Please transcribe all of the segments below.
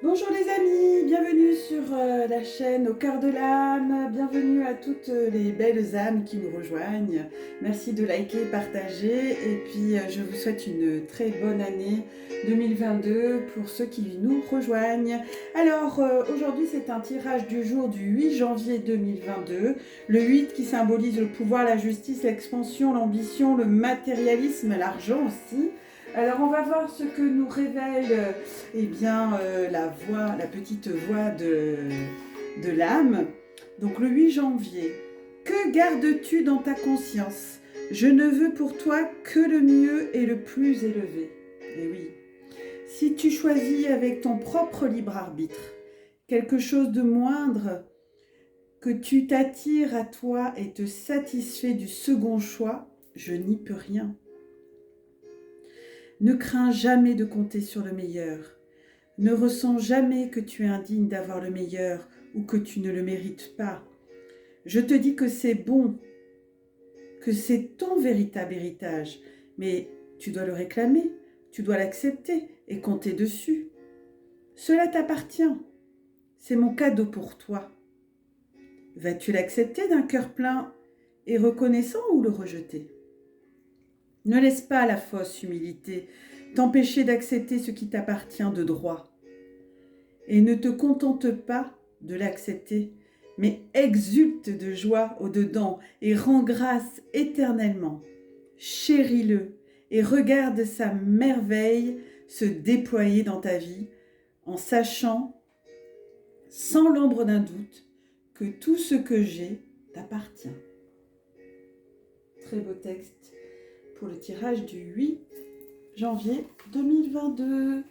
Bonjour les amis, bienvenue sur la chaîne Au cœur de l'âme, bienvenue à toutes les belles âmes qui nous rejoignent. Merci de liker, partager et puis je vous souhaite une très bonne année 2022 pour ceux qui nous rejoignent. Alors aujourd'hui c'est un tirage du jour du 8 janvier 2022, le 8 qui symbolise le pouvoir, la justice, l'expansion, l'ambition, le matérialisme, l'argent aussi. Alors on va voir ce que nous révèle la voix, la petite voix de l'âme. Donc le 8 janvier, que gardes-tu dans ta conscience? Je ne veux pour toi que le mieux et le plus élevé. Et oui, si tu choisis avec ton propre libre arbitre quelque chose de moindre, que tu t'attires à toi et te satisfais du second choix, je n'y peux rien. Ne crains jamais de compter sur le meilleur. Ne ressens jamais que tu es indigne d'avoir le meilleur ou que tu ne le mérites pas. Je te dis que c'est bon, que c'est ton véritable héritage, mais tu dois le réclamer, tu dois l'accepter et compter dessus. Cela t'appartient. C'est mon cadeau pour toi. Vas-tu l'accepter d'un cœur plein et reconnaissant ou le rejeter? Ne laisse pas la fausse humilité t'empêcher d'accepter ce qui t'appartient de droit. Et ne te contente pas de l'accepter, mais exulte de joie au-dedans et rends grâce éternellement. Chéris-le et regarde sa merveille se déployer dans ta vie en sachant, sans l'ombre d'un doute, que tout ce que j'ai t'appartient. Très beau texte pour le tirage du 8 janvier 2022.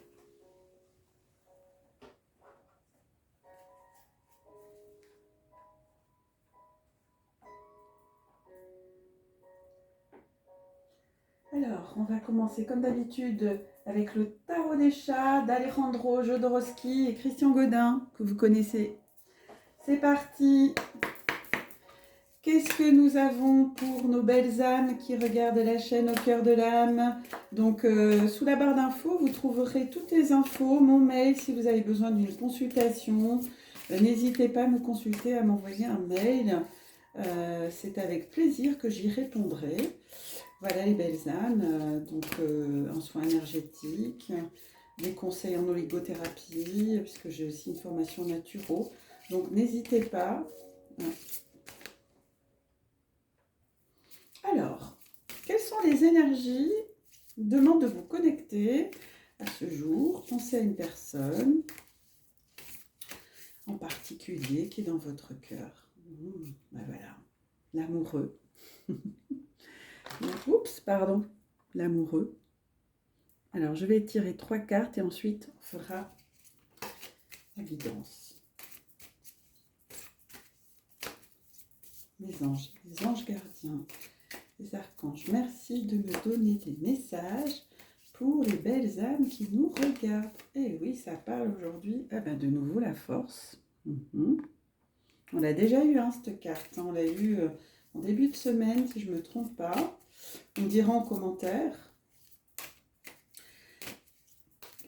Alors, on va commencer comme d'habitude avec le tarot des chats d'Alejandro Jodorowsky et Christian Godin, que vous connaissez. C'est parti! Qu'est-ce que nous avons pour nos belles âmes qui regardent la chaîne Au cœur de l'âme? Donc, sous la barre d'infos, vous trouverez toutes les infos, mon mail si vous avez besoin d'une consultation. N'hésitez pas à me consulter, à m'envoyer un mail. C'est avec plaisir que j'y répondrai. Voilà les belles âmes, un soin énergétique, des conseils en oligothérapie, puisque j'ai aussi une formation naturo. Donc n'hésitez pas. Alors, quelles sont les énergies? Demande de vous connecter à ce jour. Pensez à une personne en particulier qui est dans votre cœur. Ben voilà, l'amoureux. Oups, pardon, l'amoureux. Alors, je vais tirer 3 cartes et ensuite on fera la guidance. Les anges gardiens, les archanges, merci de me donner des messages pour les belles âmes qui nous regardent. Et oui, ça parle aujourd'hui, de nouveau la force. On l'a déjà eu, cette carte. On l'a eu en début de semaine, si je ne me trompe pas. On dira en commentaire.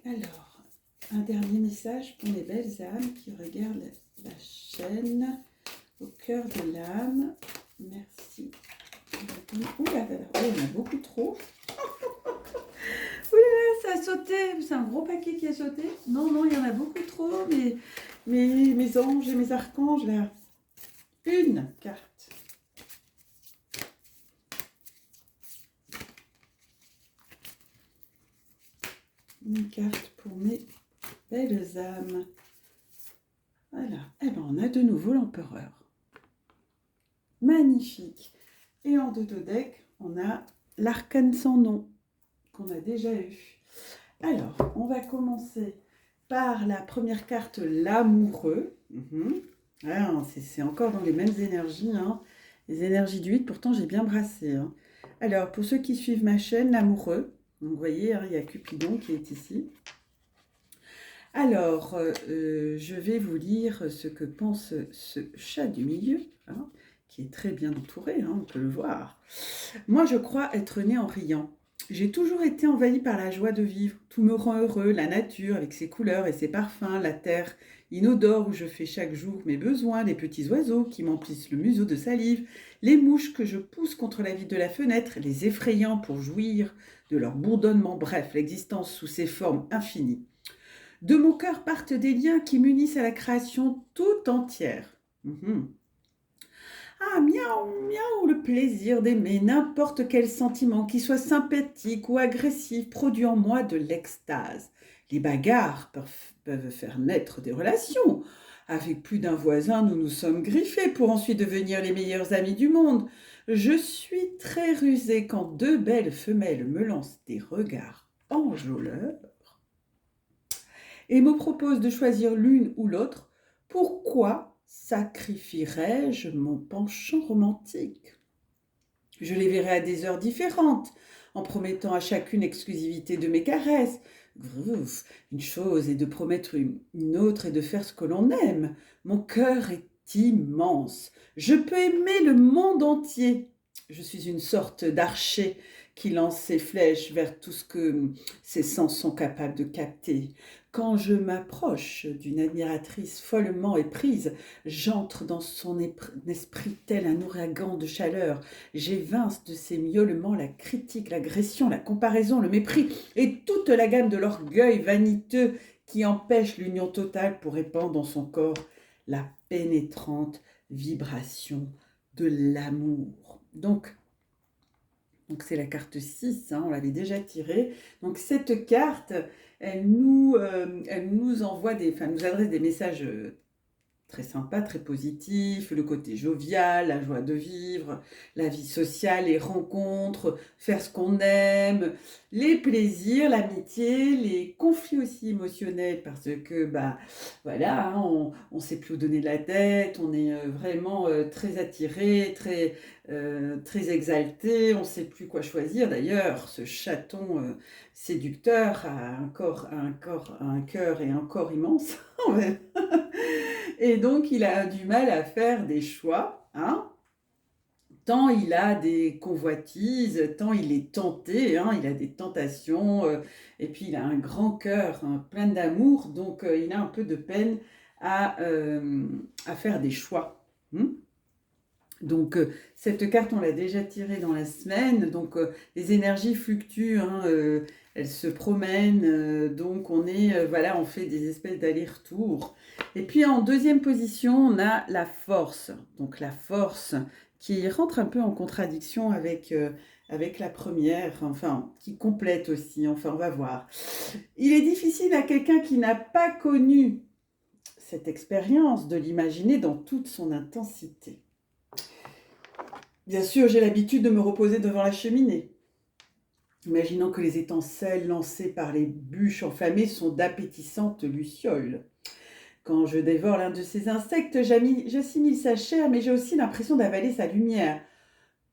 Alors, un dernier message pour les belles âmes qui regardent la chaîne Au cœur de l'âme. Merci. Ouh là là, oh, il y en a beaucoup trop. Ouh là là, ça a sauté. C'est un gros paquet qui a sauté. Non, il y en a beaucoup trop. Mais mes anges et mes archanges, là. Une carte. Une carte pour mes belles âmes. Voilà. On a de nouveau l'empereur. Magnifique. Et en dodo-deck, on a l'arcane sans nom, qu'on a déjà eu. Alors, on va commencer par la première carte, l'amoureux. C'est encore dans les mêmes énergies, les énergies du 8, pourtant j'ai bien brassé. Alors, pour ceux qui suivent ma chaîne, l'amoureux, donc vous voyez, il y a Cupidon qui est ici. Alors, je vais vous lire ce que pense ce chat du milieu, qui est très bien entouré, on peut le voir. Moi, je crois être né en riant. J'ai toujours été envahie par la joie de vivre. Tout me rend heureux, la nature avec ses couleurs et ses parfums, la terre inodore où je fais chaque jour mes besoins, les petits oiseaux qui m'emplissent le museau de salive, les mouches que je pousse contre la vitre de la fenêtre, les effrayants pour jouir de leur bourdonnement, bref, l'existence sous ses formes infinies. De mon cœur partent des liens qui m'unissent à la création tout entière. Mhm. Ah, miaou, miaou, le plaisir d'aimer n'importe quel sentiment, qu'il soit sympathique ou agressif, produit en moi de l'extase. Les bagarres peuvent faire naître des relations. Avec plus d'un voisin, nous nous sommes griffés pour ensuite devenir les meilleurs amis du monde. Je suis très rusée quand deux belles femelles me lancent des regards enjôleurs et me proposent de choisir l'une ou l'autre. Pourquoi sacrifierais-je mon penchant romantique? Je les verrai à des heures différentes, en promettant à chacune exclusivité de mes caresses. Une chose est de promettre une autre et de faire ce que l'on aime. Mon cœur est immense. Je peux aimer le monde entier. Je suis une sorte d'archer qui lance ses flèches vers tout ce que ses sens sont capables de capter. Quand je m'approche d'une admiratrice follement éprise, j'entre dans son esprit tel un ouragan de chaleur. J'évince de ses miaulements la critique, l'agression, la comparaison, le mépris et toute la gamme de l'orgueil vaniteux qui empêche l'union totale pour répandre dans son corps la pénétrante vibration de l'amour. Donc c'est la carte 6, hein, on l'avait déjà tirée. Donc cette carte, elle nous envoie nous adresse des messages très sympa, très positif, le côté jovial, la joie de vivre, la vie sociale, les rencontres, faire ce qu'on aime, les plaisirs, l'amitié, les conflits aussi émotionnels parce que voilà, hein, on sait plus où donner de la tête, on est vraiment très attiré, très exalté, on sait plus quoi choisir. D'ailleurs, ce chaton séducteur a un cœur et un corps immense. Et donc, il a du mal à faire des choix, hein, tant il a des convoitises, tant il est tenté, hein, il a des tentations, et puis il a un grand cœur, hein, plein d'amour, donc il a un peu de peine à faire des choix. Donc, cette carte, on l'a déjà tirée dans la semaine. Donc, les énergies fluctuent, hein, elles se promènent. Donc, on fait des espèces d'allers-retours. Et puis, en deuxième position, on a la force. Donc, la force qui rentre un peu en contradiction avec la première, enfin, qui complète aussi. Enfin, on va voir. Il est difficile à quelqu'un qui n'a pas connu cette expérience de l'imaginer dans toute son intensité. Bien sûr, j'ai l'habitude de me reposer devant la cheminée, imaginant que les étincelles lancées par les bûches enflammées sont d'appétissantes lucioles. Quand je dévore l'un de ces insectes, j'assimile sa chair, mais j'ai aussi l'impression d'avaler sa lumière.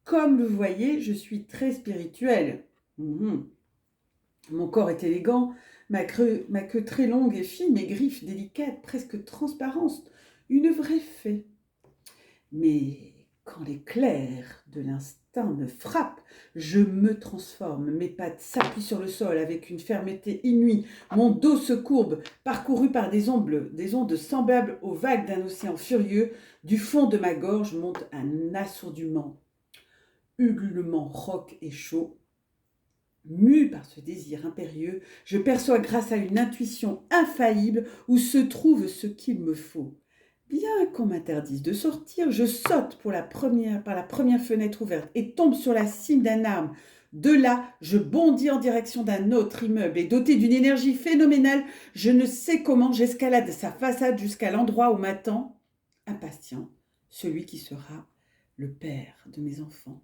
Comme le voyez, je suis très spirituelle. Mon corps est élégant, ma queue très longue et fine, mes griffes délicates, presque transparentes, une vraie fée. Mais quand l'éclair de l'instinct me frappe, je me transforme. Mes pattes s'appuient sur le sol avec une fermeté inouïe. Mon dos se courbe, parcouru par des ondes semblables aux vagues d'un océan furieux. Du fond de ma gorge monte un assourdiment, ululement rauque et chaud. Mue par ce désir impérieux, je perçois grâce à une intuition infaillible où se trouve ce qu'il me faut. Bien qu'on m'interdise de sortir, je saute par la première fenêtre ouverte et tombe sur la cime d'un arbre. De là, je bondis en direction d'un autre immeuble et doté d'une énergie phénoménale, je ne sais comment j'escalade sa façade jusqu'à l'endroit où m'attend, impatient, celui qui sera le père de mes enfants.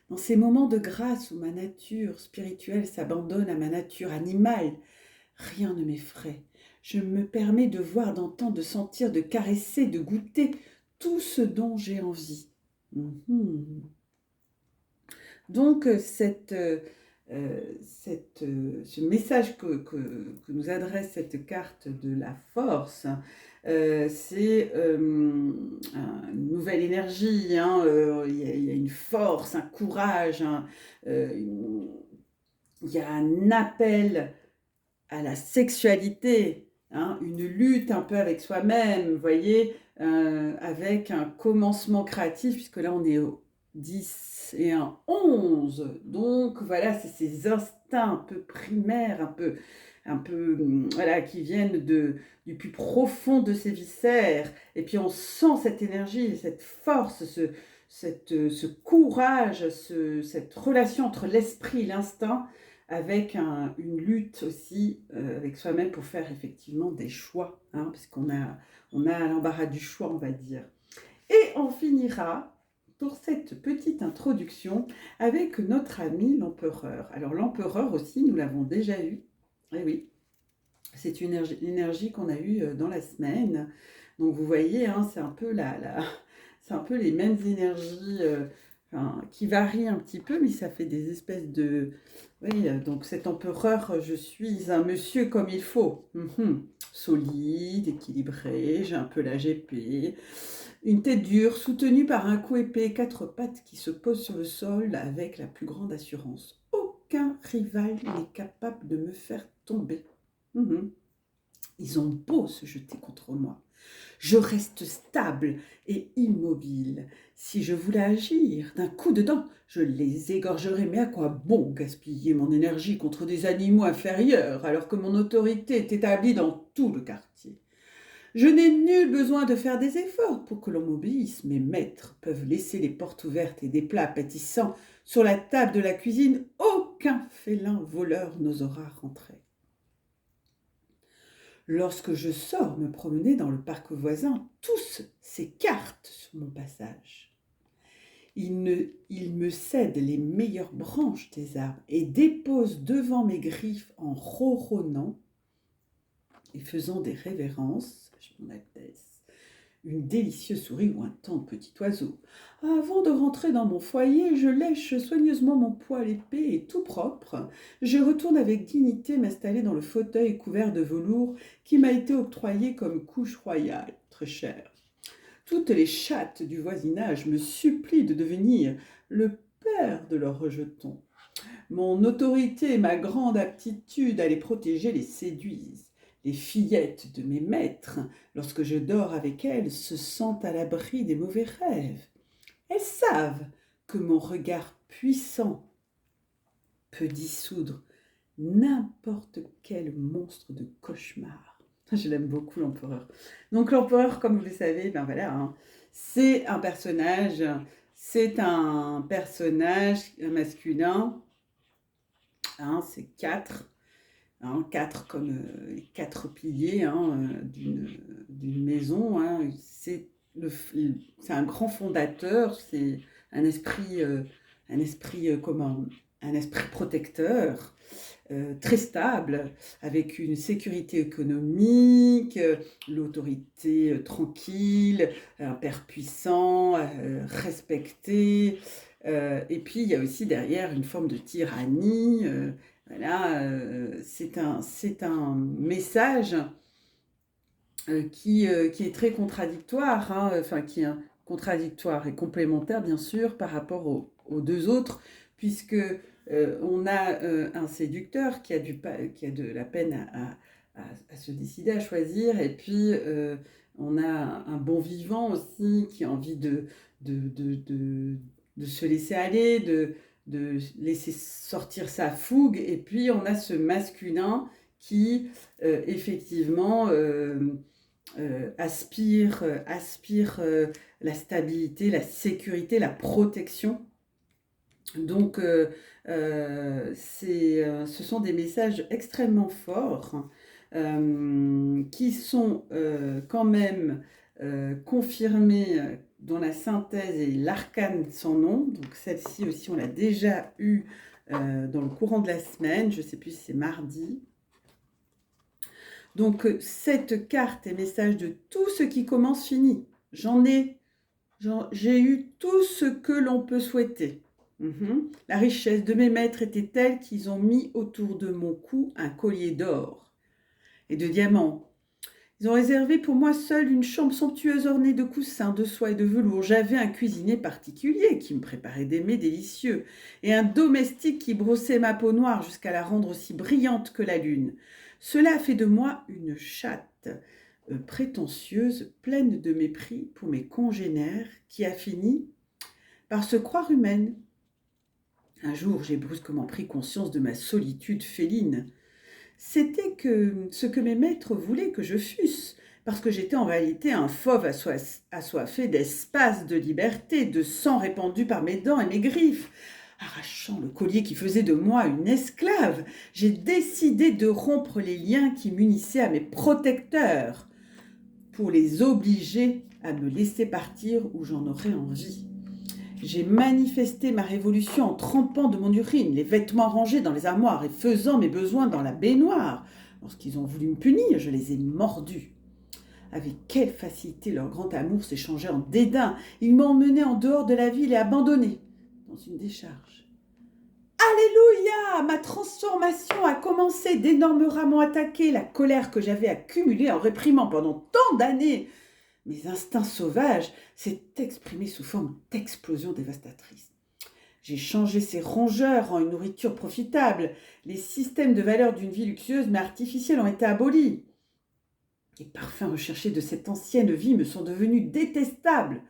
Dans ces moments de grâce où ma nature spirituelle s'abandonne à ma nature animale, rien ne m'effraie. Je me permets de voir, d'entendre, de sentir, de caresser, de goûter tout ce dont j'ai envie. Donc, ce message que nous adresse cette carte de la force, c'est une nouvelle énergie, hein, il y a une force, un courage, il y a un appel à la sexualité, hein, une lutte un peu avec soi-même, vous voyez, avec un commencement créatif, puisque là on est au 10 et un 11. Donc voilà, c'est ces instincts un peu primaires, voilà, qui viennent du plus profond de ses viscères. Et puis on sent cette énergie, cette force, ce courage, cette relation entre l'esprit et l'instinct, avec une lutte aussi avec soi-même pour faire effectivement des choix, hein, parce on a l'embarras du choix, on va dire. Et on finira pour cette petite introduction avec notre ami l'empereur. Alors l'empereur aussi, nous l'avons déjà eu, eh oui, c'est une énergie qu'on a eue dans la semaine. Donc vous voyez, hein, c'est un peu c'est un peu les mêmes énergies enfin, qui varient un petit peu, mais ça fait des espèces de... Oui, donc cet empereur, je suis un monsieur comme il faut. Solide, équilibré, j'ai un peu la GP. Une tête dure, soutenue par un cou épais, quatre pattes qui se posent sur le sol avec la plus grande assurance. Aucun rival n'est capable de me faire tomber. Mhm. Ils ont beau se jeter contre moi. Je reste stable et immobile. Si je voulais agir d'un coup de dent, je les égorgerais. Mais à quoi bon gaspiller mon énergie contre des animaux inférieurs alors que mon autorité est établie dans tout le quartier? Je n'ai nul besoin de faire des efforts pour que l'on m'obéisse. Mes maîtres peuvent laisser les portes ouvertes et des plats appétissants sur la table de la cuisine. Aucun félin voleur n'osera rentrer. Lorsque je sors me promener dans le parc voisin, tous s'écartent sur mon passage. Ils me cèdent les meilleures branches des arbres et déposent devant mes griffes en ronronnant et faisant des révérences, mon Altesse, une délicieuse souris ou un tendre petit oiseau. Avant de rentrer dans mon foyer, je lèche soigneusement mon poil épais et tout propre. Je retourne avec dignité m'installer dans le fauteuil couvert de velours qui m'a été octroyé comme couche royale, très chère. Toutes les chattes du voisinage me supplient de devenir le père de leurs rejetons. Mon autorité et ma grande aptitude à les protéger les séduisent. Les fillettes de mes maîtres, lorsque je dors avec elles, se sentent à l'abri des mauvais rêves. Elles savent que mon regard puissant peut dissoudre n'importe quel monstre de cauchemar. Je l'aime beaucoup, l'empereur. Donc l'empereur, comme vous le savez, ben voilà, hein, c'est un personnage masculin, hein, c'est 4. Hein, 4 comme les 4 piliers, hein, d'une maison. Hein. C'est un grand fondateur, c'est un esprit comment, un esprit protecteur, très stable, avec une sécurité économique, l'autorité tranquille, un père puissant, respecté. Et puis il y a aussi derrière une forme de tyrannie. Voilà, c'est un message qui est très contradictoire, hein, enfin qui est contradictoire et complémentaire bien sûr par rapport aux deux autres, puisque on a un séducteur qui a de la peine à se décider, à choisir, et puis on a un bon vivant aussi qui a envie de, de, de, de se laisser aller, de laisser sortir sa fougue, et puis on a ce masculin qui effectivement aspire la stabilité, la sécurité, la protection. Donc ce sont des messages extrêmement forts qui sont quand même confirmés dans la synthèse et l'arcane sans nom. Donc celle-ci aussi, on l'a déjà eue dans le courant de la semaine. Je ne sais plus si c'est mardi. Donc cette carte est message de tout ce qui commence finit. J'ai eu tout ce que l'on peut souhaiter. La richesse de mes maîtres était telle qu'ils ont mis autour de mon cou un collier d'or et de diamants. Ils ont réservé pour moi seule une chambre somptueuse ornée de coussins, de soie et de velours. J'avais un cuisinier particulier qui me préparait des mets délicieux et un domestique qui brossait ma peau noire jusqu'à la rendre aussi brillante que la lune. Cela a fait de moi une chatte prétentieuse, pleine de mépris pour mes congénères, qui a fini par se croire humaine. Un jour, j'ai brusquement pris conscience de ma solitude féline. C'était ce que mes maîtres voulaient que je fusse, parce que j'étais en réalité un fauve assoiffé d'espace, de liberté, de sang répandu par mes dents et mes griffes. Arrachant le collier qui faisait de moi une esclave, j'ai décidé de rompre les liens qui m'unissaient à mes protecteurs, pour les obliger à me laisser partir où j'en aurais envie. J'ai manifesté ma révolution en trempant de mon urine les vêtements rangés dans les armoires et faisant mes besoins dans la baignoire. Lorsqu'ils ont voulu me punir, je les ai mordus. Avec quelle facilité leur grand amour s'est changé en dédain. Ils m'ont emmené en dehors de la ville et abandonné dans une décharge. Alléluia! Ma transformation a commencé. D'énormes rats m'ont attaqué. La colère que j'avais accumulée en réprimant pendant tant d'années mes instincts sauvages s'est exprimé sous forme d'explosion dévastatrice. J'ai changé ces rongeurs en une nourriture profitable. Les systèmes de valeur d'une vie luxueuse mais artificielle ont été abolis. Les parfums recherchés de cette ancienne vie me sont devenus détestables.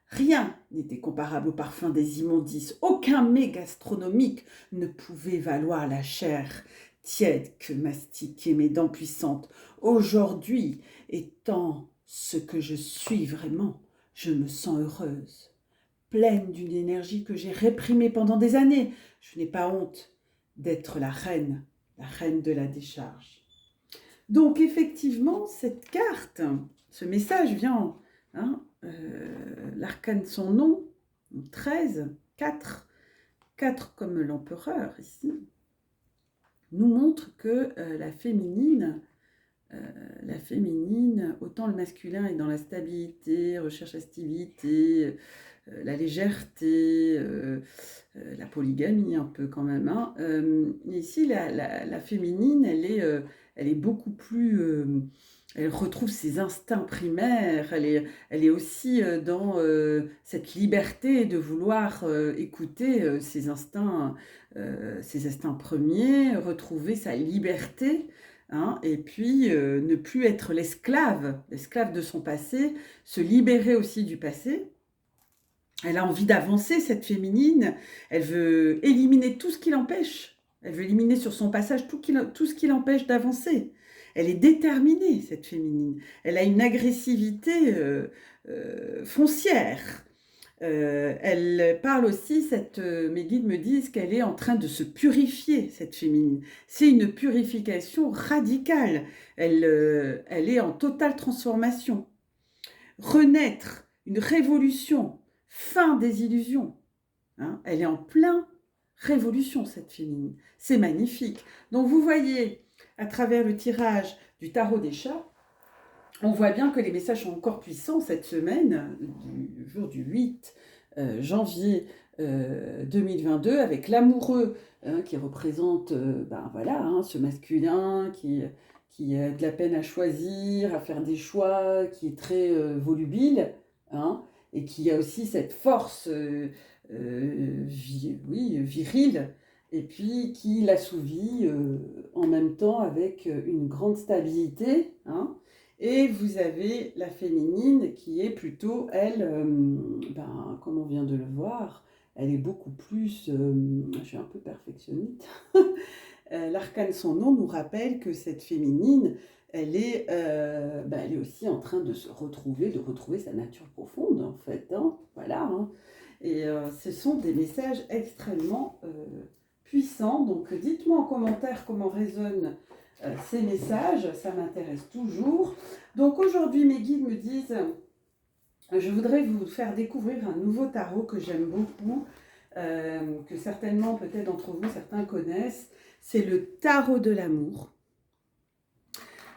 Rien n'était comparable aux parfums des immondices. Aucun mets gastronomique ne pouvait valoir la chair tiède que mastiquaient mes dents puissantes. Aujourd'hui, étant ce que je suis vraiment, je me sens heureuse, pleine d'une énergie que j'ai réprimée pendant des années. Je n'ai pas honte d'être la reine de la décharge. Donc effectivement, cette carte, ce message vient, l'arcane son nom, 13, 4 comme l'empereur ici, nous montre que la féminine, autant le masculin est dans la stabilité, recherche la stabilité, la légèreté, la polygamie un peu quand même. Ici, la féminine, elle est beaucoup plus... elle retrouve ses instincts primaires, elle est aussi dans cette liberté de vouloir écouter ses instincts premiers, retrouver sa liberté, et puis ne plus être l'esclave de son passé, se libérer aussi du passé. Elle a envie d'avancer, cette féminine, elle veut éliminer tout ce qui l'empêche, elle veut éliminer sur son passage tout ce qui l'empêche d'avancer. Elle est déterminée, cette féminine. Elle a une agressivité foncière. Elle parle aussi, mes guides me disent qu'elle est en train de se purifier, cette féminine. C'est une purification radicale. Elle est en totale transformation. Renaître, une révolution, fin des illusions. Elle est en plein révolution, cette féminine. C'est magnifique. Donc vous voyez, à travers le tirage du tarot des chats, on voit bien que les messages sont encore puissants cette semaine, du jour du 8 janvier 2022, avec l'amoureux qui représente ce masculin qui a de la peine à choisir, à faire des choix, qui est très volubile, et qui a aussi cette force virile, et puis qui l'assouvit en même temps avec une grande stabilité, Et vous avez la féminine qui est plutôt, elle, comme on vient de le voir, elle est beaucoup plus, je suis un peu perfectionniste, l'arcane son nom nous rappelle que cette féminine, elle est aussi en train de retrouver sa nature profonde en fait, voilà. Et ce sont des messages extrêmement puissants, donc dites-moi en commentaire comment résonnent ces messages, ça m'intéresse toujours. Donc aujourd'hui, mes guides me disent, je voudrais vous faire découvrir un nouveau tarot que j'aime beaucoup, que certainement, peut-être d'entre vous, certains connaissent. C'est le tarot de l'amour,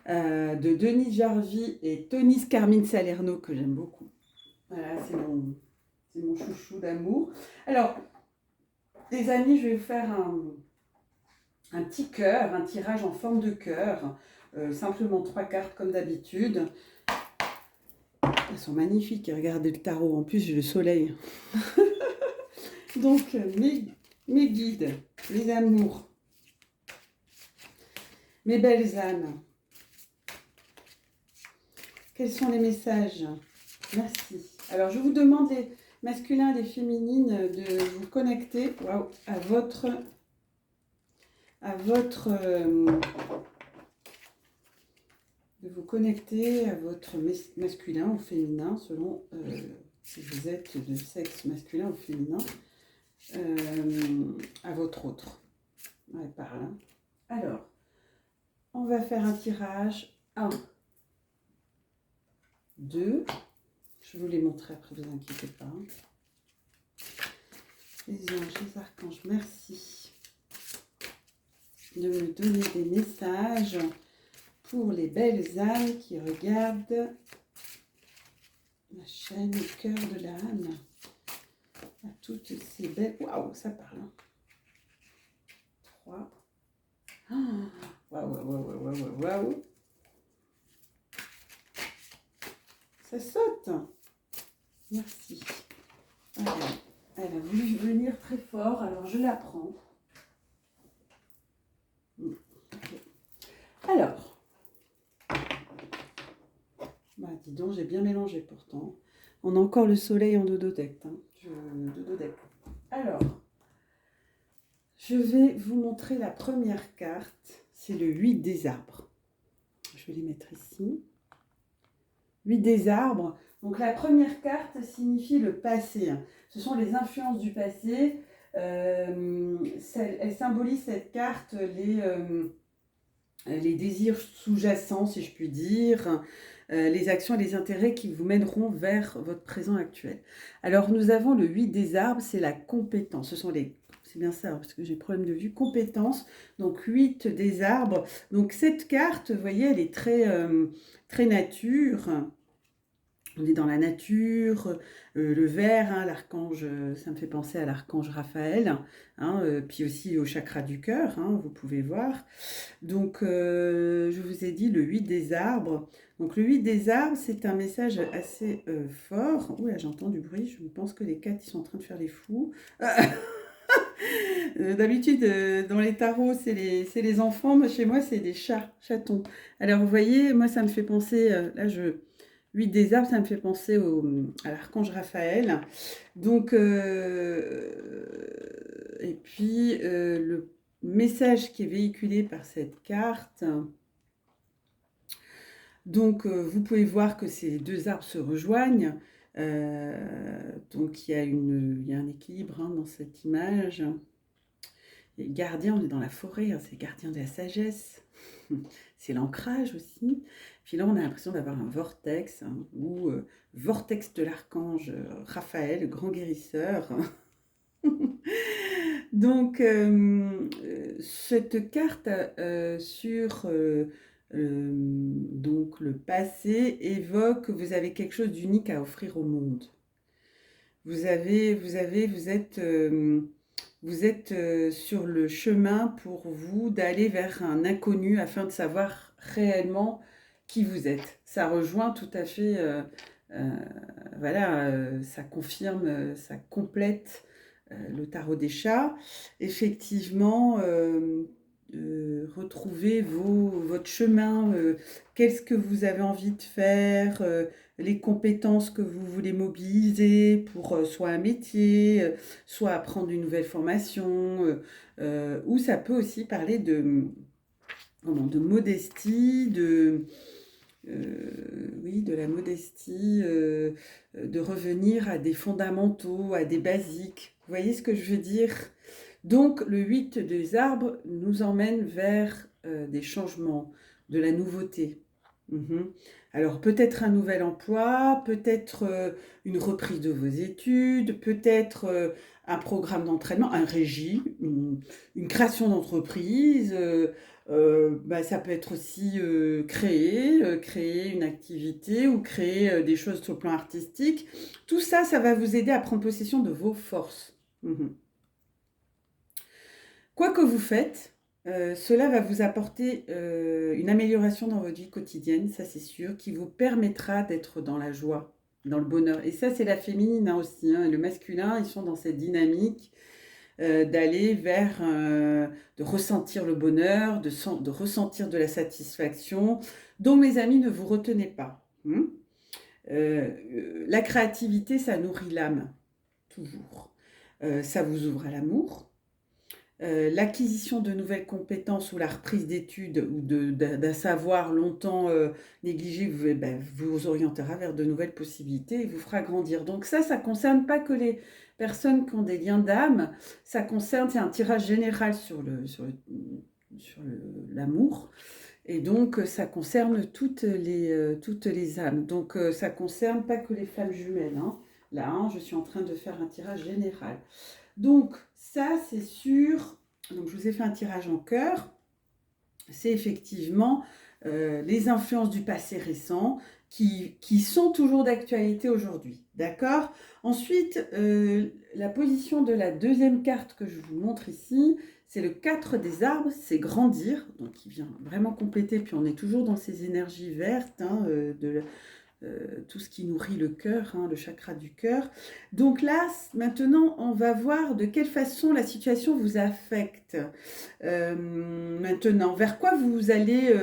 de Denis Jarvie et Tony Carmine Salerno, que j'aime beaucoup. Voilà, c'est mon chouchou d'amour. Alors, les amis, je vais vous faire un petit cœur, un tirage en forme de cœur simplement 3 cartes comme d'habitude. Elles sont magnifiques, regardez le tarot, en plus j'ai le soleil. Donc mes guides, mes amours, mes belles âmes, quels sont les messages? Merci. Alors je vous demande les masculins et les féminines de vous connecter à votre de vous connecter à votre masculin ou féminin selon si vous êtes de sexe masculin ou féminin, à votre autre. Ouais, par là. Alors, on va faire un tirage. 1, 2. Je vous les montrer après, vous inquiétez pas. Les anges, les archanges, merci de me donner des messages pour les belles âmes qui regardent la chaîne au cœur de l'âme. À toutes ces belles... Waouh, ça parle. 3. Waouh. Ça saute. Merci. Alors, elle a voulu venir très fort, alors je la prends. Okay. Alors, bah dis donc, j'ai bien mélangé pourtant. On a encore le soleil en dododeck. Alors, je vais vous montrer la première carte. C'est le 8 des arbres. Je vais les mettre ici. 8 des arbres. Donc la première carte signifie le passé. Ce sont les influences du passé. Elle symbolise cette carte les désirs sous-jacents, si je puis dire, les actions et les intérêts qui vous mèneront vers votre présent actuel. Alors nous avons le 8 des arbres, c'est la compétence. Ce sont les... C'est bien ça, parce que j'ai problème de vue. Compétences, donc 8 des arbres. Donc cette carte, vous voyez, elle est très nature. On est dans la nature, le vert, hein, l'archange, ça me fait penser à l'archange Raphaël, hein, puis aussi au chakra du cœur, hein, vous pouvez voir. Donc, je vous ai dit le 8 des arbres. Donc, le 8 des arbres, c'est un message assez fort. Ouh là, j'entends du bruit, je pense que les 4, ils sont en train de faire les fous. D'habitude, dans les tarots, c'est les enfants. Moi, chez moi, c'est des chatons. Alors, vous voyez, moi, ça me fait penser, là, 8 des arbres, ça me fait penser à l'archange Raphaël. Donc, et puis, le message qui est véhiculé par cette carte. Donc, vous pouvez voir que ces deux arbres se rejoignent. Donc, il y a un équilibre, hein, dans cette image. Et gardien, on est dans la forêt, hein, c'est gardien de la sagesse. C'est l'ancrage aussi. Puis là, on a l'impression d'avoir un vortex, hein, ou vortex de l'archange Raphaël, grand guérisseur. Donc, cette carte sur donc le passé évoque que vous avez quelque chose d'unique à offrir au monde. Vous êtes sur le chemin pour vous d'aller vers un inconnu afin de savoir réellement qui vous êtes. Ça rejoint tout à fait, ça confirme, ça complète le tarot des chats. Effectivement, retrouvez votre chemin, qu'est-ce que vous avez envie de faire, les compétences que vous voulez mobiliser pour soit un métier, soit apprendre une nouvelle formation, ou ça peut aussi parler de modestie, de la modestie, de revenir à des fondamentaux, à des basiques. Vous voyez ce que je veux dire? Donc, le 8 des arbres nous emmène vers des changements, de la nouveauté. Alors, peut-être un nouvel emploi, peut-être une reprise de vos études, peut-être un programme d'entraînement, un régime, une création d'entreprise. Ça peut être aussi créer une activité ou créer des choses sur le plan artistique. Tout ça, ça va vous aider à prendre possession de vos forces. Quoi que vous faites, Cela va vous apporter une amélioration dans votre vie quotidienne, ça c'est sûr, qui vous permettra d'être dans la joie, dans le bonheur. Et ça, c'est la féminine hein, aussi. Hein, et le masculin, ils sont dans cette dynamique d'aller vers, de ressentir le bonheur, de ressentir de la satisfaction. Donc, mes amis, ne vous retenez pas. Hein. La créativité, ça nourrit l'âme, toujours. Ça vous ouvre à l'amour. L'acquisition de nouvelles compétences ou la reprise d'études ou d'un savoir longtemps négligé vous orientera vers de nouvelles possibilités et vous fera grandir. Donc ça ne concerne pas que les personnes qui ont des liens d'âme, ça concerne, c'est un tirage général sur l'amour. Et donc, ça concerne toutes les âmes. Donc, ça ne concerne pas que les femmes jumelles. Hein. Là, hein, je suis en train de faire un tirage général. Donc, ça, c'est sûr. Donc, je vous ai fait un tirage en cœur. C'est effectivement les influences du passé récent qui sont toujours d'actualité aujourd'hui. D'accord? Ensuite, la position de la deuxième carte que je vous montre ici, c'est le 4 des arbres, c'est grandir. Donc, il vient vraiment compléter. Puis, on est toujours dans ces énergies vertes hein, tout ce qui nourrit le cœur, hein, le chakra du cœur. Donc là, maintenant, on va voir de quelle façon la situation vous affecte. Maintenant, vers quoi vous allez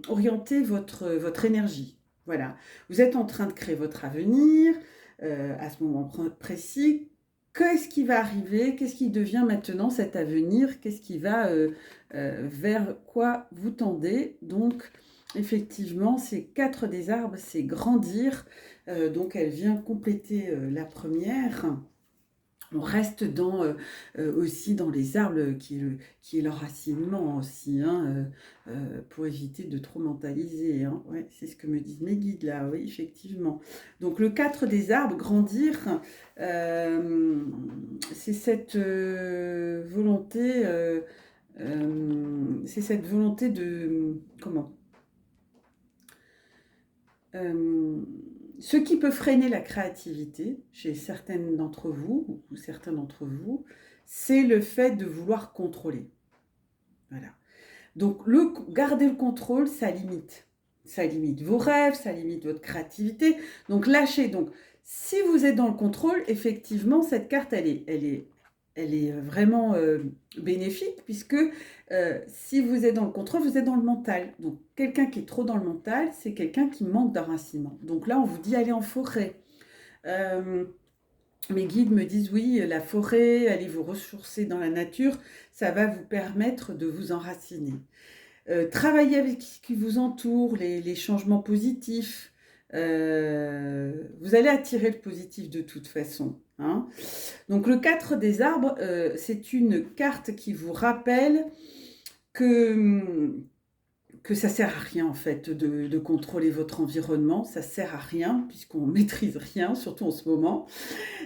orienter votre énergie. Voilà. Vous êtes en train de créer votre avenir à ce moment précis. Qu'est-ce qui va arriver? Qu'est-ce qui devient maintenant cet avenir? Qu'est-ce qui va vers quoi vous tendez? Donc, effectivement, ces 4 des arbres, c'est grandir. Donc, elle vient compléter la première. On reste aussi dans les arbres qui est l'enracinement aussi, hein, pour éviter de trop mentaliser. Hein. Ouais, c'est ce que me disent mes guides là, oui, effectivement. Donc le 4 des arbres, grandir, c'est cette volonté, de... Comment ce qui peut freiner la créativité chez certaines d'entre vous, ou certains d'entre vous, c'est le fait de vouloir contrôler. Voilà. Donc, garder le contrôle, ça limite. Ça limite vos rêves, ça limite votre créativité. Donc, lâchez. Donc, si vous êtes dans le contrôle, effectivement, cette carte, elle est vraiment bénéfique puisque si vous êtes dans le contrôle, vous êtes dans le mental. Donc, quelqu'un qui est trop dans le mental, c'est quelqu'un qui manque d'enracinement. Donc là, on vous dit allez en forêt. Mes guides me disent oui, la forêt, allez vous ressourcer dans la nature, ça va vous permettre de vous enraciner. Travaillez avec ce qui vous entoure, les changements positifs. Vous allez attirer le positif de toute façon. Hein. Donc le 4 des arbres, c'est une carte qui vous rappelle que ça ne sert à rien en fait de contrôler votre environnement, ça ne sert à rien puisqu'on ne maîtrise rien, surtout en ce moment.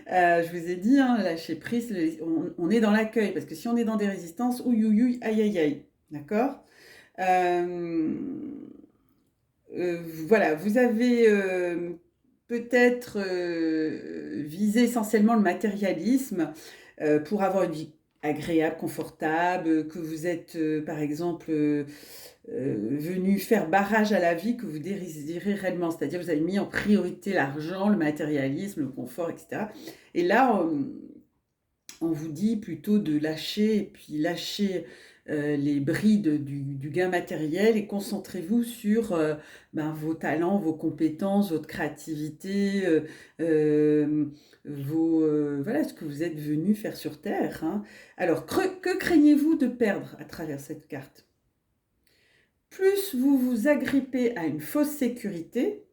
Je vous ai dit, hein, lâcher prise, on est dans l'accueil parce que si on est dans des résistances, ouïe, ouïe, ouïe, aïe, aïe, aïe, d'accord voilà, vous avez peut-être visé essentiellement le matérialisme pour avoir une vie agréable, confortable, que vous êtes par exemple venu faire barrage à la vie que vous désirez réellement, c'est-à-dire vous avez mis en priorité l'argent, le matérialisme, le confort, etc. Et là, on vous dit plutôt de lâcher, et puis lâcher les brides du gain matériel et concentrez-vous sur vos talents, vos compétences, votre créativité, voilà ce que vous êtes venu faire sur Terre. Hein. Alors, que craignez-vous de perdre à travers cette carte? Plus vous vous agrippez à une fausse sécurité,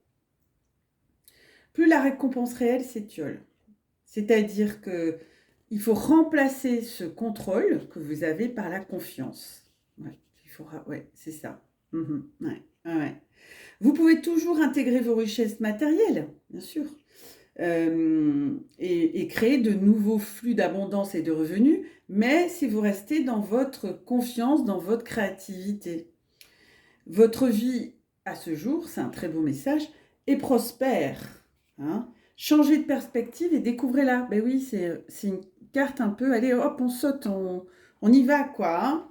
plus la récompense réelle s'étiole. C'est-à-dire que il faut remplacer ce contrôle que vous avez par la confiance. Ouais, c'est ça. Ouais. Vous pouvez toujours intégrer vos richesses matérielles, bien sûr, et créer de nouveaux flux d'abondance et de revenus, mais si vous restez dans votre confiance, dans votre créativité. Votre vie, à ce jour, c'est un très beau message, est prospère. Hein. Changez de perspective et découvrez-la. Ben oui, c'est une carte un peu, allez hop, on saute, on y va quoi. Hein.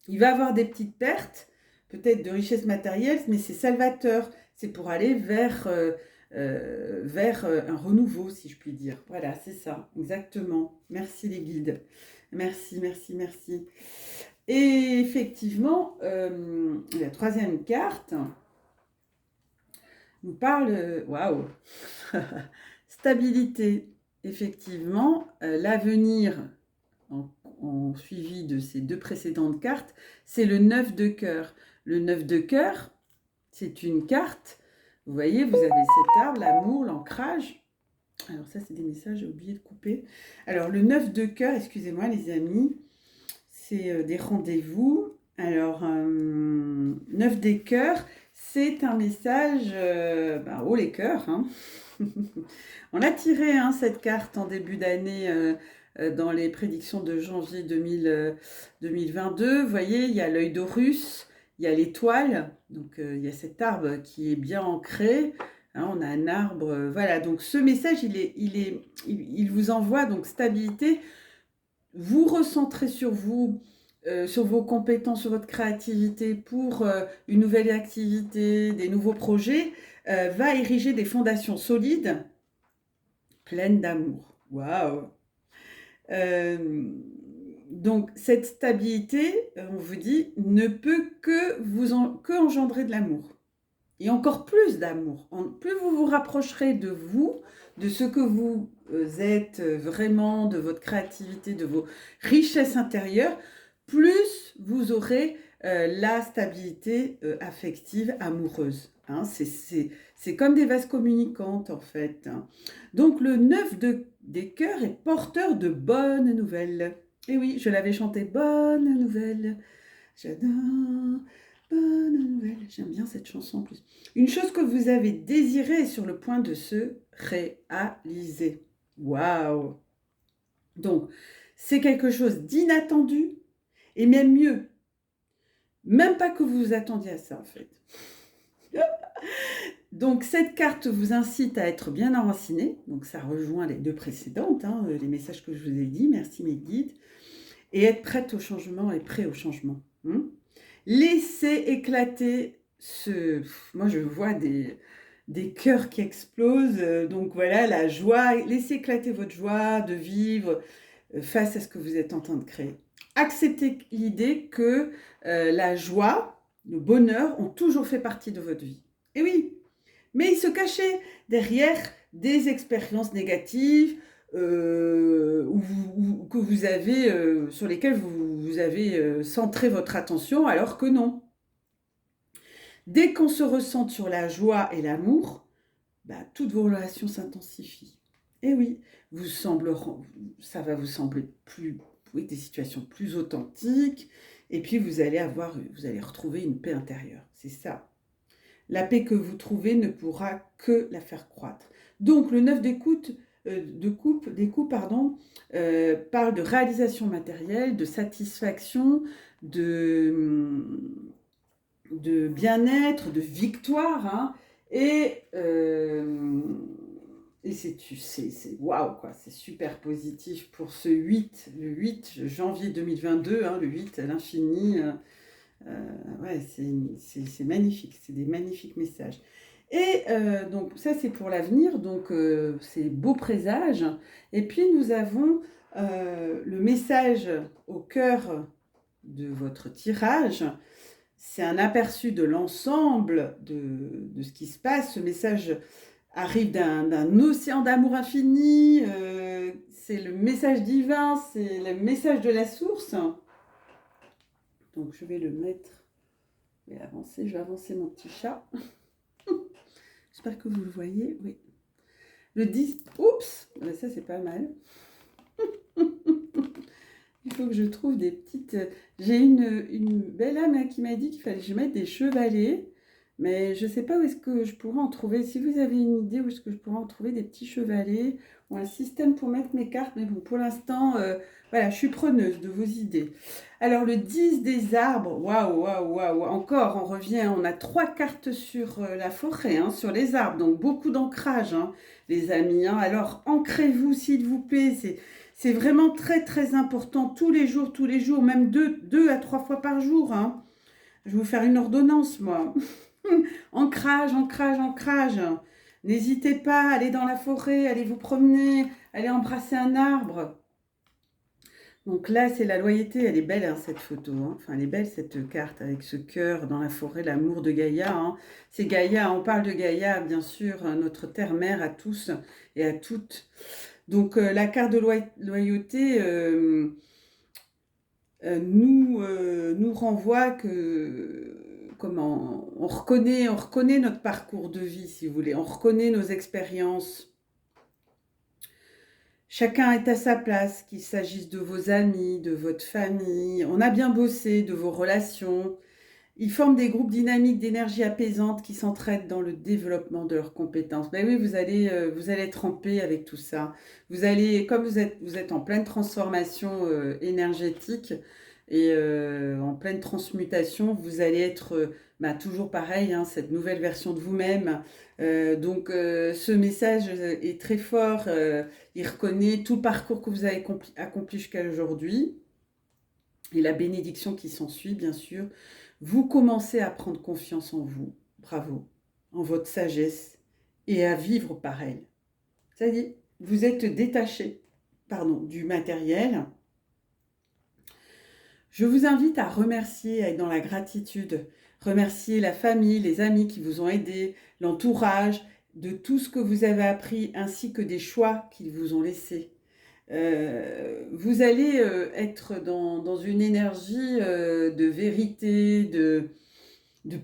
il va avoir des petites pertes, peut-être de richesse matérielle, mais c'est salvateur. C'est pour aller vers un renouveau, si je puis dire. Voilà, c'est ça, exactement. Merci les guides. Merci, merci, merci. Et effectivement, la troisième carte nous parle, waouh, stabilité. Effectivement, l'avenir, en suivi de ces deux précédentes cartes, c'est le 9 de cœur. Le 9 de cœur, c'est une carte, vous voyez, vous avez cet arbre, l'amour, l'ancrage. Alors ça, c'est des messages, j'ai oublié de couper. Alors le 9 de cœur, excusez-moi les amis, c'est des rendez-vous. Alors, 9 des cœurs, c'est un message, haut les cœurs. Hein. On a tiré cette carte en début d'année dans les prédictions de janvier 2022. Vous voyez, il y a l'œil d'Horus, il y a l'étoile, donc il y a cet arbre qui est bien ancré. Hein, on a un arbre, voilà. Donc ce message, il vous envoie donc stabilité. Vous recentrez sur vous, sur vos compétences, sur votre créativité pour une nouvelle activité, des nouveaux projets, va ériger des fondations solides, pleines d'amour. Waouh! Donc cette stabilité, on vous dit, ne peut que engendrer de l'amour. Et encore plus d'amour. Plus vous vous rapprocherez de vous, de ce que vous êtes vraiment, de votre créativité, de vos richesses intérieures, plus vous aurez la stabilité affective, amoureuse. Hein. C'est comme des vases communicantes en fait. Hein. Donc le 9 des cœurs est porteur de bonnes nouvelles. Et oui, je l'avais chanté, bonne nouvelle. J'adore. Bonne nouvelle, j'aime bien cette chanson en plus. Une chose que vous avez désirée est sur le point de se réaliser. Waouh! Donc, c'est quelque chose d'inattendu et même mieux. Même pas que vous vous attendiez à ça en fait. Donc, cette carte vous incite à être bien enraciné. Donc, ça rejoint les deux précédentes, les messages que je vous ai dit. Merci mes guides. Et être prête au changement et prêt au changement. Laissez éclater moi je vois des cœurs qui explosent, donc voilà la joie, laissez éclater votre joie de vivre face à ce que vous êtes en train de créer. Acceptez l'idée que la joie, le bonheur ont toujours fait partie de votre vie. Et oui, mais ils se cachaient derrière des expériences négatives, que vous avez, sur lesquelles vous avez centré votre attention, alors que non. Dès qu'on se ressent sur la joie et l'amour, toutes vos relations s'intensifient. Et oui, ça va vous sembler des situations plus authentiques, et puis vous allez retrouver une paix intérieure. C'est ça. La paix que vous trouvez ne pourra que la faire croître. Donc le 9 des coups parle de réalisation matérielle, de satisfaction, de bien-être, de victoire, et c'est waouh quoi, c'est super positif pour ce 8, le 8 janvier 2022, le 8 à l'infini, ouais, c'est magnifique, c'est des magnifiques messages. Et donc ça c'est pour l'avenir, donc c'est beau présage. Et puis nous avons le message au cœur de votre tirage. C'est un aperçu de l'ensemble de ce qui se passe. Ce message arrive d'un océan d'amour infini. C'est le message divin, c'est le message de la source. Donc je vais le mettre, je vais avancer mon petit chat. J'espère que vous le voyez, oui. Le 10, oups, ça c'est pas mal. Il faut que je trouve des petites... J'ai une belle âme qui m'a dit qu'il fallait que je mette des chevalets, mais je ne sais pas où est-ce que je pourrais en trouver. Si vous avez une idée où est-ce que je pourrais en trouver des petits chevalets ou un système pour mettre mes cartes, mais bon, pour l'instant, voilà, je suis preneuse de vos idées. Alors, le 10 des arbres, waouh, waouh, waouh, encore, on revient, on a 3 cartes sur la forêt, sur les arbres, donc beaucoup d'ancrage, les amis. Alors, ancrez-vous, s'il vous plaît, C'est vraiment très, très important, tous les jours, même deux à trois fois par jour. Hein. Je vais vous faire une ordonnance, moi. Ancrage, ancrage, ancrage. N'hésitez pas à aller dans la forêt, allez vous promener, allez embrasser un arbre. Donc là, c'est la loyauté. Elle est belle, hein, cette photo. Hein. Enfin, elle est belle, cette carte, avec ce cœur dans la forêt, l'amour de Gaïa. Hein. C'est Gaïa, on parle de Gaïa, bien sûr, notre terre-mère à tous et à toutes. Donc, la carte de loyauté nous renvoie que, comment, on reconnaît notre parcours de vie, si vous voulez. On reconnaît nos expériences. Chacun est à sa place, qu'il s'agisse de vos amis, de votre famille. On a bien bossé, de vos relations. Ils forment des groupes dynamiques d'énergie apaisante qui s'entraident dans le développement de leurs compétences. Ben oui, vous allez être en paix avec tout ça. Vous allez, comme vous êtes en pleine transformation énergétique et en pleine transmutation, vous allez être toujours pareil, hein, cette nouvelle version de vous-même. Donc, ce message est très fort. Il reconnaît tout le parcours que vous avez accompli jusqu'à aujourd'hui et la bénédiction qui s'ensuit, bien sûr. Vous commencez à prendre confiance en vous, bravo, en votre sagesse et à vivre par elle. C'est-à-dire, vous êtes détaché, du matériel. Je vous invite à remercier, à être dans la gratitude, remercier la famille, les amis qui vous ont aidé, l'entourage, de tout ce que vous avez appris ainsi que des choix qu'ils vous ont laissés. Vous allez être dans une énergie de vérité, de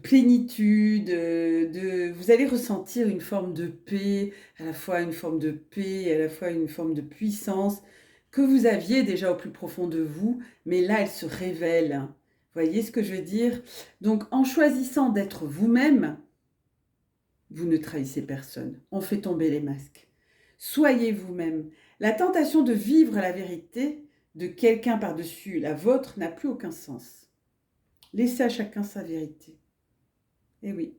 plénitude, vous allez ressentir une forme de paix, à la fois une forme de paix, et à la fois une forme de puissance que vous aviez déjà au plus profond de vous, mais là elle se révèle. Vous voyez ce que je veux dire? Donc en choisissant d'être vous-même, vous ne trahissez personne. On fait tomber les masques. Soyez vous-même. La tentation de vivre la vérité de quelqu'un par-dessus la vôtre n'a plus aucun sens. Laissez à chacun sa vérité. Eh oui.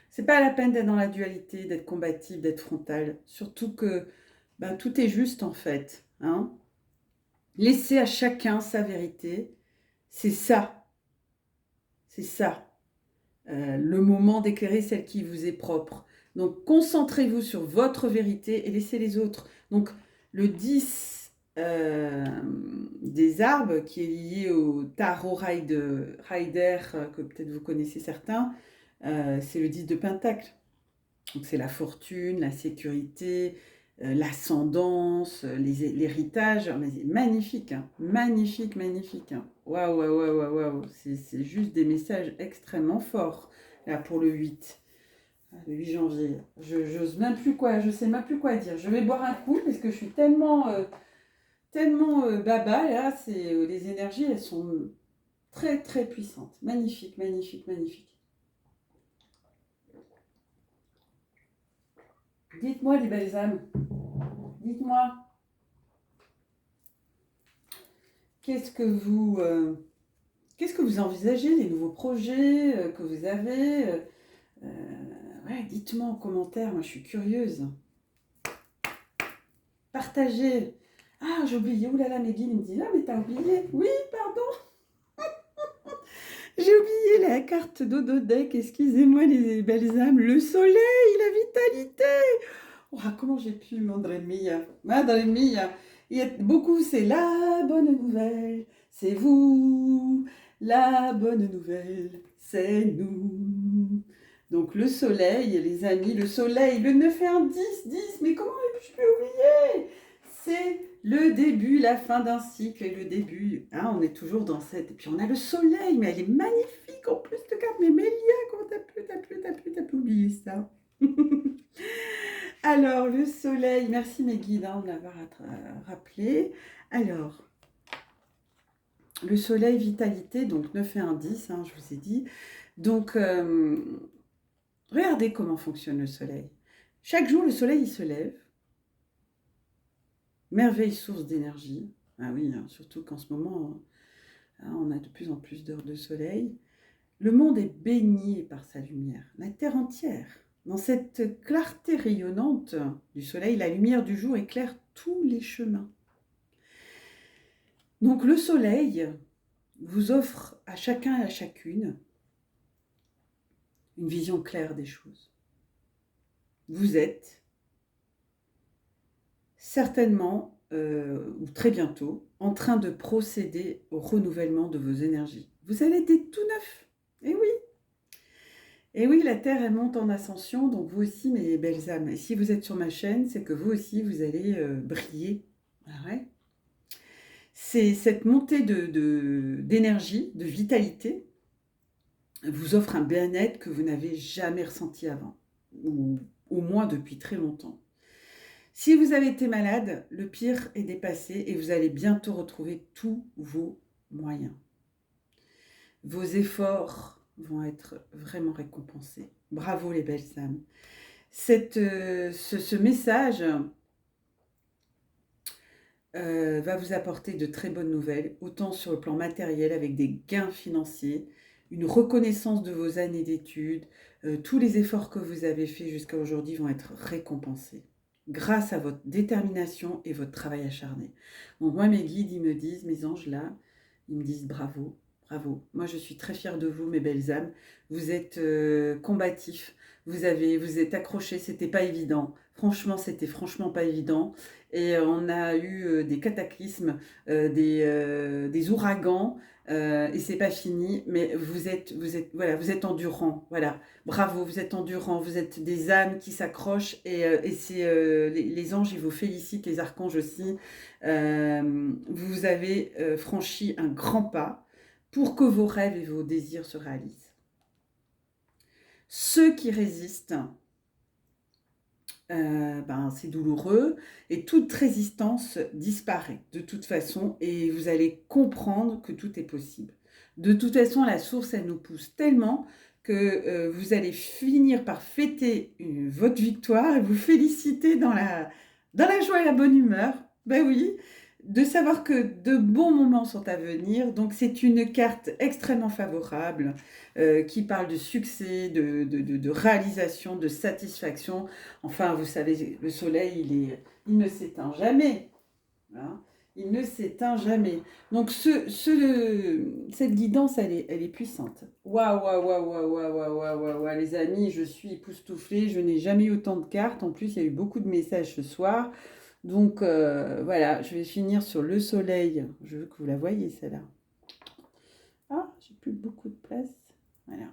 C'est pas la peine d'être dans la dualité, d'être combatif, d'être frontal. Surtout que tout est juste en fait. Hein. Laissez à chacun sa vérité. C'est ça. C'est ça. Le moment d'éclairer celle qui vous est propre. Donc, concentrez-vous sur votre vérité et laissez les autres. Donc, le 10 des arbres, qui est lié au tarot Rider, que peut-être vous connaissez certains, c'est le 10 de Pentacle. Donc, c'est la fortune, la sécurité, l'ascendance, l'héritage. Magnifique, hein. Magnifique, magnifique. Hein. Waouh, waouh, waouh, waouh, waouh. C'est juste des messages extrêmement forts, là, pour le 8. Le 8 janvier. Je sais même plus quoi dire. Je vais boire un coup parce que je suis tellement baba, là. Les énergies, elles sont très, très puissantes. Magnifique, magnifique, magnifique. Dites-moi, les belles âmes. Dites-moi. Qu'est-ce que vous envisagez, les nouveaux projets que vous avez ouais, dites-moi en commentaire, moi je suis curieuse. Partagez. Ah, j'ai oublié, oulala, Meggy me dit, ah mais t'as oublié. Oui, pardon. J'ai oublié la carte d'Ododeck, excusez-moi les belles âmes. Le soleil, la vitalité. Oh, comment j'ai pu, Madre mia. Madre mia. Il y a beaucoup, c'est la bonne nouvelle, c'est vous. La bonne nouvelle, c'est nous. Donc le soleil, les amis, le soleil, le 9 et un 10, 10, mais comment je peux oublier? C'est le début, la fin d'un cycle et le début. Hein, on est toujours dans cette... Et puis on a le soleil, mais elle est magnifique en plus de carte. Mais Mélia, comment t'as pu oublier ça? Alors, le soleil, merci mes guides de m'avoir rappelé. Alors, le soleil, vitalité, donc 9 et 1, 10, hein, je vous ai dit. Donc, regardez comment fonctionne le soleil. Chaque jour, le soleil, il se lève. Merveille source d'énergie. Ah oui, hein, surtout qu'en ce moment, on a de plus en plus d'heures de soleil. Le monde est baigné par sa lumière, la terre entière. Dans cette clarté rayonnante du soleil, la lumière du jour éclaire tous les chemins. Donc le soleil vous offre à chacun et à chacune une vision claire des choses. Vous êtes certainement, ou très bientôt, en train de procéder au renouvellement de vos énergies. Vous allez être tout neuf. Eh oui, et oui, la Terre, elle monte en ascension, donc vous aussi, mes belles âmes. Et si vous êtes sur ma chaîne, c'est que vous aussi, vous allez briller. Ah ouais. C'est cette montée d'énergie, de vitalité, vous offre un bien-être que vous n'avez jamais ressenti avant, ou au moins depuis très longtemps. Si vous avez été malade, le pire est dépassé et vous allez bientôt retrouver tous vos moyens. Vos efforts vont être vraiment récompensés. Bravo les belles âmes. Ce message va vous apporter de très bonnes nouvelles, autant sur le plan matériel avec des gains financiers, une reconnaissance de vos années d'études, tous les efforts que vous avez faits jusqu'à aujourd'hui vont être récompensés grâce à votre détermination et votre travail acharné. Donc moi, mes guides, ils me disent, mes anges là, ils me disent bravo, bravo. Moi, je suis très fière de vous, mes belles âmes. Vous êtes combatifs, vous êtes accrochés, c'était pas évident. Franchement, c'était franchement pas évident. Et on a eu des cataclysmes, des ouragans, et c'est pas fini. Mais voilà, vous êtes endurants. Voilà, bravo, vous êtes endurants. Vous êtes des âmes qui s'accrochent et c'est les anges, ils vous félicitent, les archanges aussi. Vous avez franchi un grand pas pour que vos rêves et vos désirs se réalisent. Ceux qui résistent, c'est douloureux et toute résistance disparaît de toute façon et vous allez comprendre que tout est possible. De toute façon, la source, elle nous pousse tellement que vous allez finir par fêter votre victoire et vous féliciter dans la joie et la bonne humeur. Ben oui, de savoir que de bons moments sont à venir. Donc c'est une carte extrêmement favorable qui parle de succès, de réalisation, de satisfaction. Enfin, vous savez, le soleil, il ne s'éteint jamais. Hein, il ne s'éteint jamais. Donc cette guidance, elle est puissante. Waouh, waouh, waouh, waouh, waouh, waouh, waouh, waouh, les amis, je suis époustouflée. Je n'ai jamais eu autant de cartes. En plus, il y a eu beaucoup de messages ce soir. Donc voilà, je vais finir sur le soleil. Je veux que vous la voyez, celle-là. Ah, j'ai plus beaucoup de place. Voilà.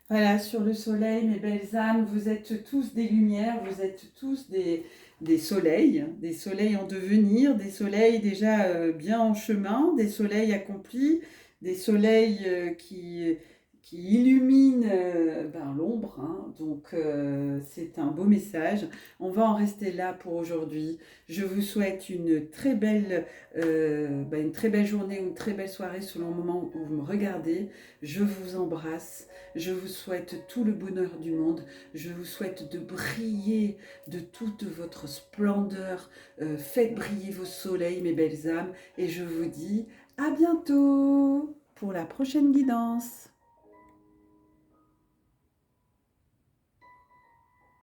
Voilà, sur le soleil, mes belles âmes, vous êtes tous des lumières, vous êtes tous des soleils en devenir, des soleils déjà bien en chemin, des soleils accomplis, des soleils qui illuminent l'ombre. Hein. Donc c'est un beau message. On va en rester là pour aujourd'hui. Je vous souhaite une très belle journée ou une très belle soirée selon le moment où vous me regardez. Je vous embrasse. Je vous souhaite tout le bonheur du monde. Je vous souhaite de briller de toute votre splendeur. Faites briller vos soleils, mes belles âmes. Et je vous dis à bientôt pour la prochaine guidance.